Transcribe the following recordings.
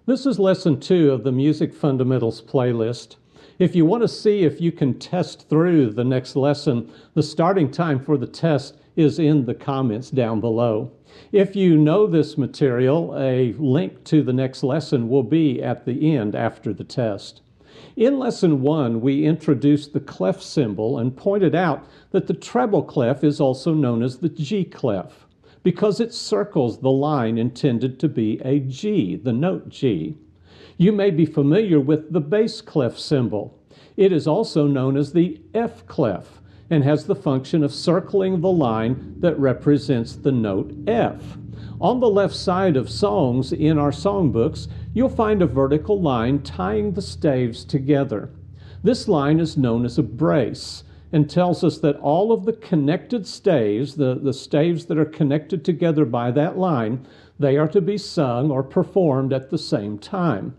This is lesson 2 of the Music Fundamentals playlist. If you want to see if you can test through the next lesson, the starting time for the test is in the comments down below. If you know this material, a link to the next lesson will be at the end after the test. In lesson 1, we introduced the clef symbol and pointed out that the treble clef is also known as the G clef, because it circles the line intended to be a G, the note G. You may be familiar with the bass clef symbol. It is also known as the F clef and has the function of circling the line that represents the note F. On the left side of songs in our songbooks, you'll find a vertical line tying the staves together. This line is known as a brace and tells us that all of the connected staves, the staves that are connected together by that line, they are to be sung or performed at the same time.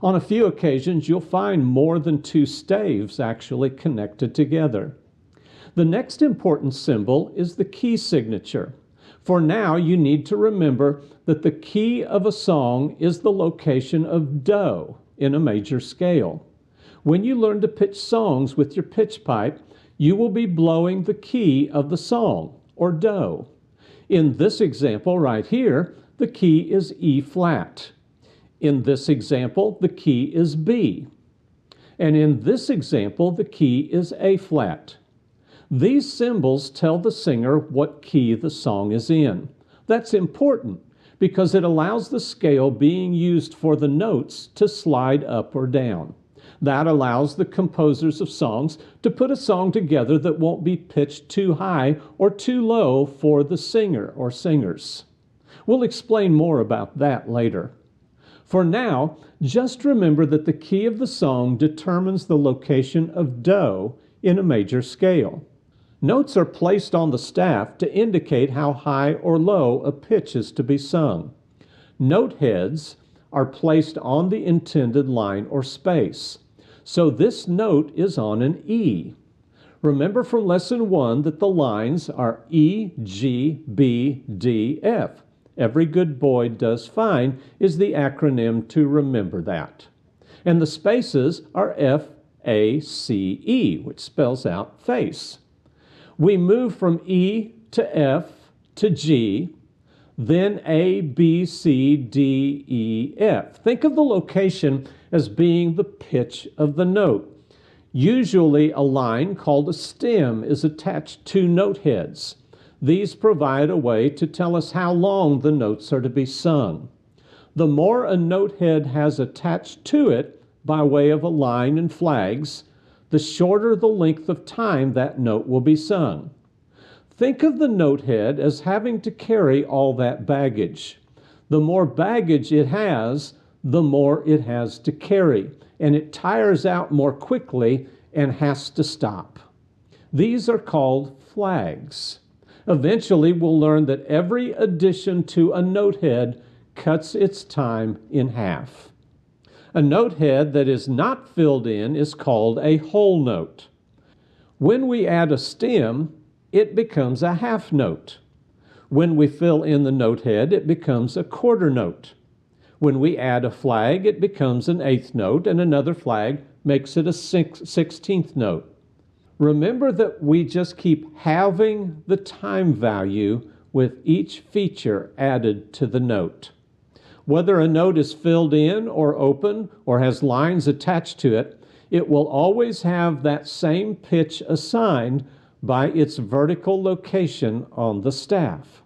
On a few occasions, you'll find more than 2 staves actually connected together. The next important symbol is the key signature. For now, you need to remember that the key of a song is the location of do in a major scale. When you learn to pitch songs with your pitch pipe, you will be blowing the key of the song, or do. In this example right here, the key is E flat. In this example, the key is B. And in this example, the key is A flat. These symbols tell the singer what key the song is in. That's important because it allows the scale being used for the notes to slide up or down. That allows the composers of songs to put a song together that won't be pitched too high or too low for the singer or singers. We'll explain more about that later. For now, just remember that the key of the song determines the location of do in a major scale. Notes are placed on the staff to indicate how high or low a pitch is to be sung. Note heads are placed on the intended line or space. So this note is on an E. Remember from lesson 1 that the lines are E, G, B, D, F. Every good boy does fine is the acronym to remember that. And the spaces are F, A, C, E, which spells out face. We move from E to F to G, then A, B, C, D, E, F. Think of the location as being the pitch of the note. Usually a line called a stem is attached to note heads. These provide a way to tell us how long the notes are to be sung. The more a note head has attached to it by way of a line and flags, the shorter the length of time that note will be sung. Think of the note head as having to carry all that baggage. The more baggage it has, the more it has to carry, and it tires out more quickly and has to stop. These are called flags. Eventually, we'll learn that every addition to a note head cuts its time in half. A note head that is not filled in is called a whole note. When we add a stem, it becomes a half note. When we fill in the note head, it becomes a quarter note. When we add a flag, it becomes an 1/8 note, and another flag makes it a 16th note. Remember that we just keep halving the time value with each feature added to the note. Whether a note is filled in or open or has lines attached to it, it will always have that same pitch assigned by its vertical location on the staff.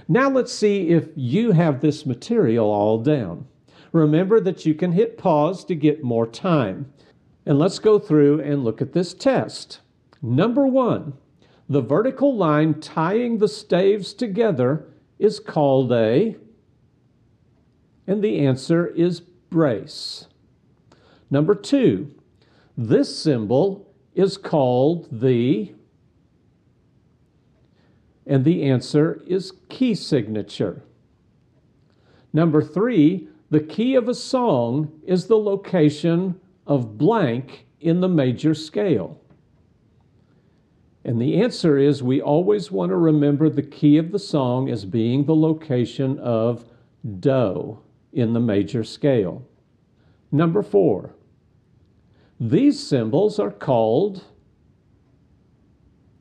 Now let's see if you have this material all down. Remember that you can hit pause to get more time. And let's go through and look at this test. Number 1, the vertical line tying the staves together is called a, and the answer is brace. Number 2, this symbol is called the, and the answer is key signature. Number 3, the key of a song is the location of blank in the major scale. And the answer is we always want to remember the key of the song as being the location of do in the major scale. Number 4. These symbols are called,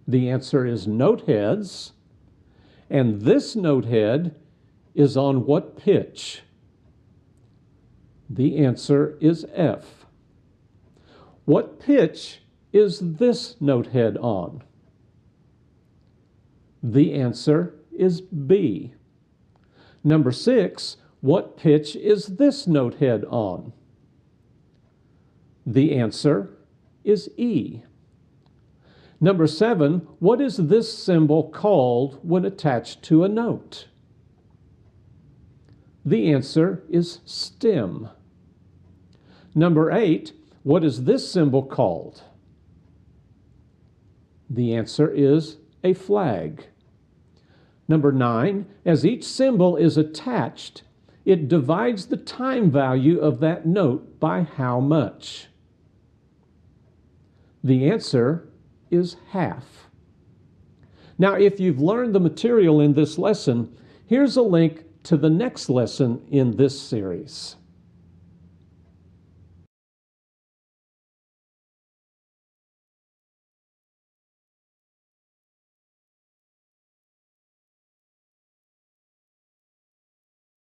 the answer is note heads, and this note head is on what pitch? The answer is F. What pitch is this note head on? The answer is B. Number 6, what pitch is this note head on? The answer is E. Number 7, what is this symbol called when attached to a note? The answer is stem. Number 8, what is this symbol called? The answer is a flag. Number 9, as each symbol is attached, it divides the time value of that note by how much? The answer is half. Now, if you've learned the material in this lesson, here's a link to the next lesson in this series.